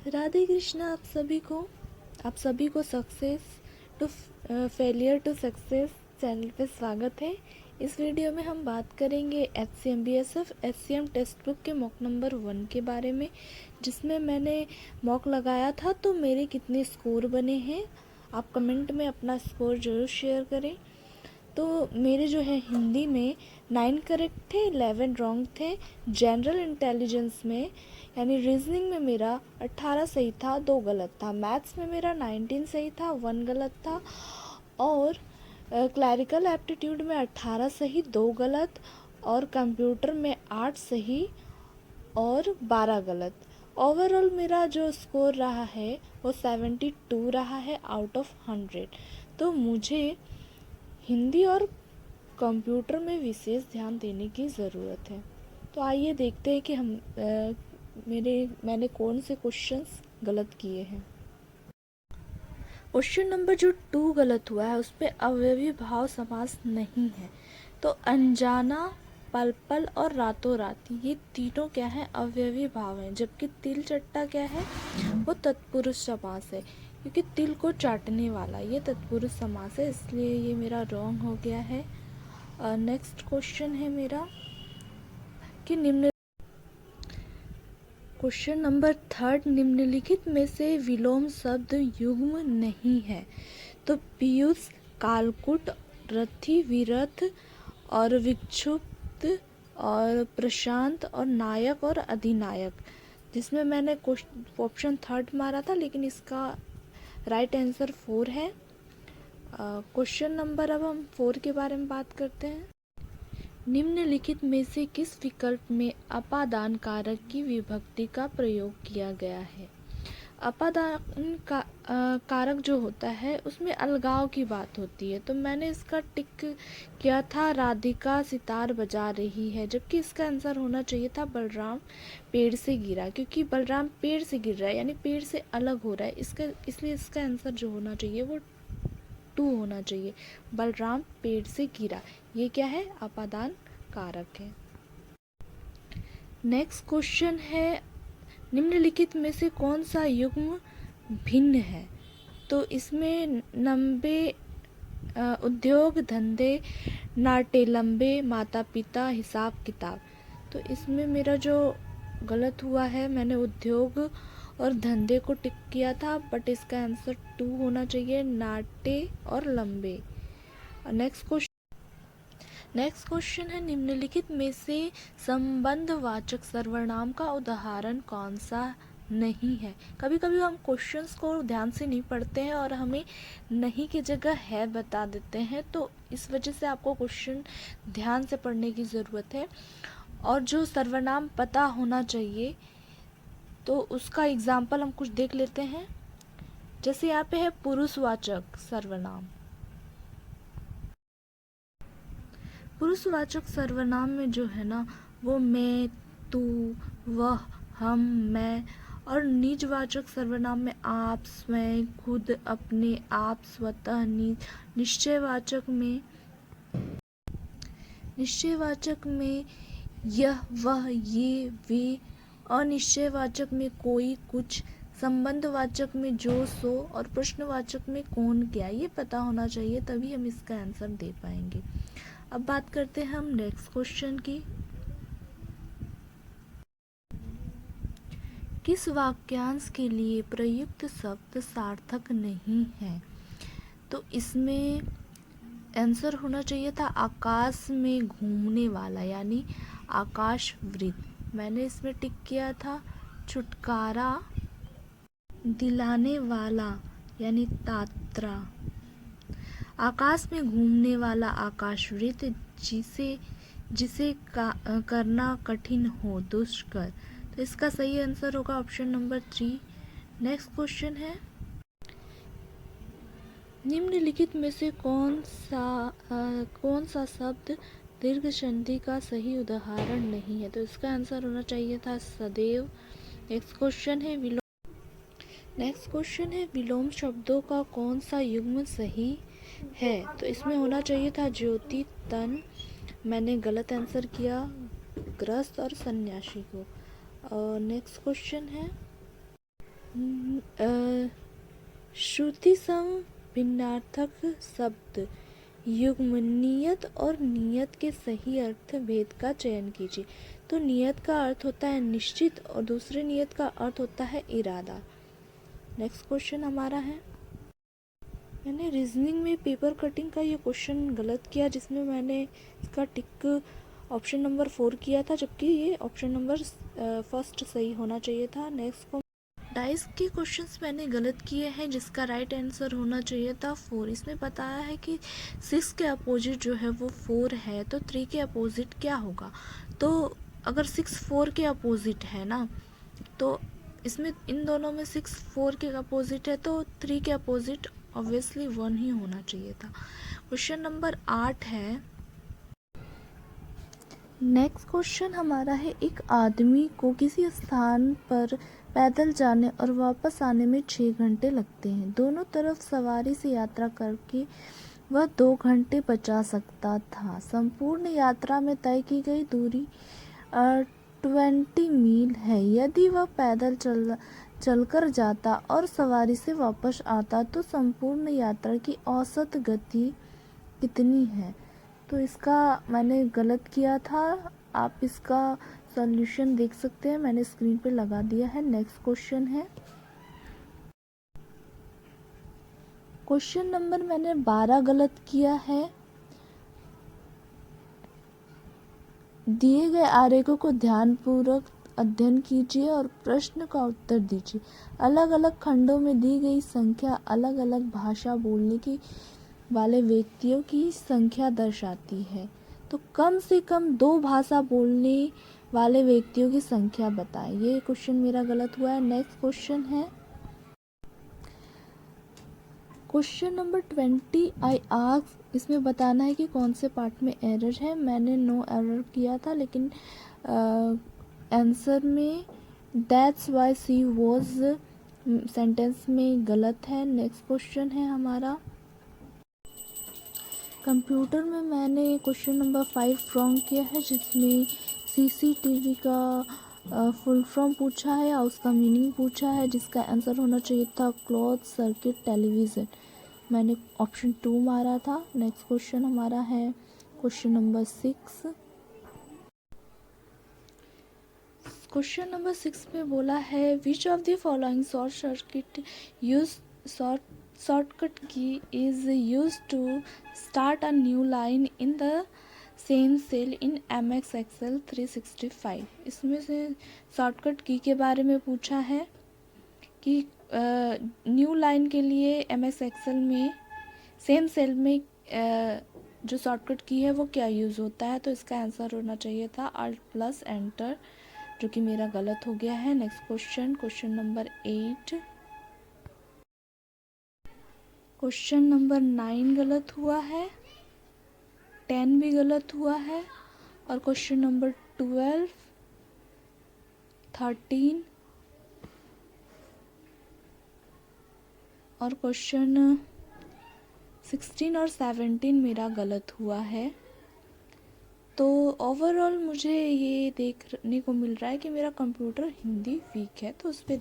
राधे कृष्णा आप सभी को success to failure to success channel पे स्वागत है। इस वीडियो में हम बात करेंगे HCM BSF SCM text book के मॉक नंबर 1 के बारे में, जिसमें मैंने मॉक लगाया था। तो मेरे कितने स्कोर बने हैं आप कमेंट में अपना स्कोर ज़रूर शेयर करें। तो मेरे जो है हिंदी में 9 करेक्ट थे, 11 रॉन्ग थे। जनरल इंटेलिजेंस में यानी रीजनिंग में मेरा 18 सही था, 2 गलत था। मैथ्स में मेरा 19 सही था, 1 गलत था। और क्लैरिकल एप्टीट्यूड में 18 सही, 2 गलत। और कंप्यूटर में 8 सही और 12 गलत। ओवरऑल मेरा जो स्कोर रहा है वो 72 रहा है आउट ऑफ 100। तो मुझे हिंदी और कंप्यूटर में विशेष ध्यान देने की ज़रूरत है। तो आइए देखते हैं कि मैंने कौन से क्वेश्चंस गलत किए हैं। क्वेश्चन नंबर जो 2 गलत हुआ है उस पर अवयवी भाव समास नहीं है। तो अनजाना, पल पल और रातों रात ये तीनों क्या है, अवयवी भाव हैं। जबकि तिल चट्टा क्या है, वो तत्पुरुष समास है, क्योंकि तिल को चाटने वाला ये तत्पुरुष समास है, इसलिए ये मेरा रॉन्ग हो गया है। नेक्स्ट क्वेश्चन है मेरा कि क्वेश्चन नंबर 3 निम्नलिखित में से विलोम शब्द युग्म नहीं है। तो पीयूष, कालकुट, रथी, विरथ और विक्षुब्ध और प्रशांत और नायक और अधिनायक, जिसमें मैंने ऑप्शन 3 मारा था, लेकिन इसका राइट आंसर 4 है। क्वेश्चन नंबर अब हम 4 के बारे में बात करते हैं। निम्नलिखित में से किस विकल्प में अपादान कारक की विभक्ति का प्रयोग किया गया है। अपादान कारक जो होता है उसमें अलगाव की बात होती है। तो मैंने इसका टिक किया था राधिका सितार बजा रही है, जबकि इसका आंसर होना चाहिए था बलराम पेड़ से गिरा, क्योंकि बलराम पेड़ से गिर रहा है यानी पेड़ से अलग हो रहा है, इसलिए इसका आंसर जो होना चाहिए वो 2 होना चाहिए। बलराम पेड़ से गिरा, ये क्या है, अपादान कारक है। नेक्स्ट क्वेश्चन है निम्नलिखित में से कौन सा युग्म भिन्न है। तो इसमें 90 उद्योग धंधे, नाटे लंबे, माता पिता, हिसाब किताब। तो इसमें मेरा जो गलत हुआ है, मैंने उद्योग और धंधे को टिक किया था, बट इसका आंसर 2 होना चाहिए, नाटे और लंबे। नेक्स्ट क्वेश्चन है निम्नलिखित में से संबंधवाचक सर्वनाम का उदाहरण कौन सा नहीं है। कभी कभी हम क्वेश्चंस को ध्यान से नहीं पढ़ते हैं और हमें नहीं की जगह है बता देते हैं, तो इस वजह से आपको क्वेश्चन ध्यान से पढ़ने की ज़रूरत है। और जो सर्वनाम पता होना चाहिए तो उसका एग्जाम्पल हम कुछ देख लेते हैं। जैसे यहाँ पे है पुरुषवाचक सर्वनाम। पुरुषवाचक सर्वनाम में जो है ना वो मैं, तू, वह, हम, मैं। और निजवाचक सर्वनाम में आप, स्वयं, खुद, अपने, आप, स्वतः, निज। निश्चयवाचक में यह, वह, ये, वे। अनिश्चयवाचक में कोई, कुछ। संबंधवाचक में जो, सो। और प्रश्नवाचक में कौन, क्या। ये पता होना चाहिए, तभी हम इसका आंसर दे पाएंगे। अब बात करते हैं हम नेक्स्ट क्वेश्चन की। किस वाक्यांश के लिए प्रयुक्त शब्द सार्थक नहीं है। तो इसमें आंसर होना चाहिए था आकाश में घूमने वाला यानी आकाश वृत्त। मैंने इसमें टिक किया था छुटकारा दिलाने वाला यानी तात्रा। आकाश में घूमने वाला आकाशवृत्त जिसे करना कठिन हो, दुष्कर। तो इसका सही आंसर होगा ऑप्शन नंबर 3। नेक्स्ट क्वेश्चन है निम्नलिखित में से कौन सा शब्द दीर्घ संधि का सही उदाहरण नहीं है। तो इसका आंसर होना चाहिए था सदैव। नेक्स्ट क्वेश्चन है विलोम शब्दों का कौन सा युग्म सही है। तो इसमें होना चाहिए था ज्योति, तन। मैंने गलत आंसर किया ग्रस्त और सन्यासी को। नेक्स्ट क्वेश्चन है श्रुति सम भिन्नार्थक शब्द युग्म नियत और नियत के सही अर्थ भेद का चयन कीजिए। तो नियत का अर्थ होता है निश्चित और दूसरे नियत का अर्थ होता है इरादा। नेक्स्ट क्वेश्चन हमारा है, मैंने रीजनिंग में पेपर कटिंग का ये क्वेश्चन गलत किया, जिसमें मैंने इसका टिक ऑप्शन नंबर 4 किया था, जबकि ये ऑप्शन नंबर फर्स्ट सही होना चाहिए था। नेक्स्ट, डाइस के क्वेश्चंस मैंने गलत किए हैं, जिसका राइट आंसर होना चाहिए था 4। इसमें बताया है कि 6 के अपोजिट जो है वो 4 है, तो 3 के अपोजिट क्या होगा। तो अगर 6 4 के अपोजिट है ना, तो इसमें इन दोनों में 6 4 के अपोजिट है, तो 3 के अपोजिट ऑब्वियसली 1 ही होना चाहिए था। क्वेश्चन नंबर 8 है। नेक्स्ट क्वेश्चन हमारा है, एक आदमी को किसी स्थान पर पैदल जाने और वापस आने में 6 घंटे लगते हैं। दोनों तरफ सवारी से यात्रा करके वह 2 घंटे बचा सकता था। संपूर्ण यात्रा में तय की गई दूरी 20 मील है। यदि वह पैदल चलकर जाता और सवारी से वापस आता तो संपूर्ण यात्रा की औसत गति कितनी है। तो इसका मैंने गलत किया था, आप इसका सॉल्यूशन देख सकते हैं, मैंने स्क्रीन पे लगा दिया है। नेक्स्ट क्वेश्चन है, क्वेश्चन नंबर मैंने 12 गलत किया है। दिए गए आरेखों को ध्यानपूर्वक अध्ययन कीजिए और प्रश्न का उत्तर दीजिए। अलग अलग खंडों में दी गई संख्या अलग अलग भाषा बोलने की वाले व्यक्तियों की संख्या दर्शाती है। तो कम से कम 2 भाषा बोलने वाले व्यक्तियों की संख्या बताएं। ये क्वेश्चन मेरा गलत हुआ है। नेक्स्ट क्वेश्चन है, क्वेश्चन नंबर 20 आई आस्क, इसमें बताना है कि कौन से पार्ट में एरर है। मैंने नो एरर किया था, लेकिन आंसर में that's why she was sentence में गलत है। नेक्स्ट क्वेश्चन है हमारा, कंप्यूटर में मैंने क्वेश्चन नंबर 5 रॉन्ग किया है, जिसमें सीसीटीवी का फुल फॉर्म पूछा है और उसका मीनिंग पूछा है, जिसका आंसर होना चाहिए था क्लोज सर्किट टेलीविज़न। मैंने ऑप्शन 2 मारा था। नेक्स्ट क्वेश्चन हमारा है क्वेश्चन नंबर 6। क्वेश्चन नंबर 6 में बोला है, which of the following shortcut key is used to start a new line in the same cell in MS Excel 365। इसमें से शॉर्टकट की के बारे में पूछा है कि न्यू लाइन के लिए MS Excel में सेम सेल में जो शॉर्टकट की है वो क्या यूज़ होता है। तो इसका आंसर होना चाहिए था Alt+Enter, जो कि मेरा गलत हो गया है। Next question, question number 8। Question number 9 गलत हुआ है, 10 भी गलत हुआ है, और क्वेश्चन नंबर 12, 13 और क्वेश्चन 16 और 17 मेरा गलत हुआ है। तो ओवरऑल मुझे ये देखने को मिल रहा है कि मेरा कंप्यूटर हिंदी वीक है, तो उस पर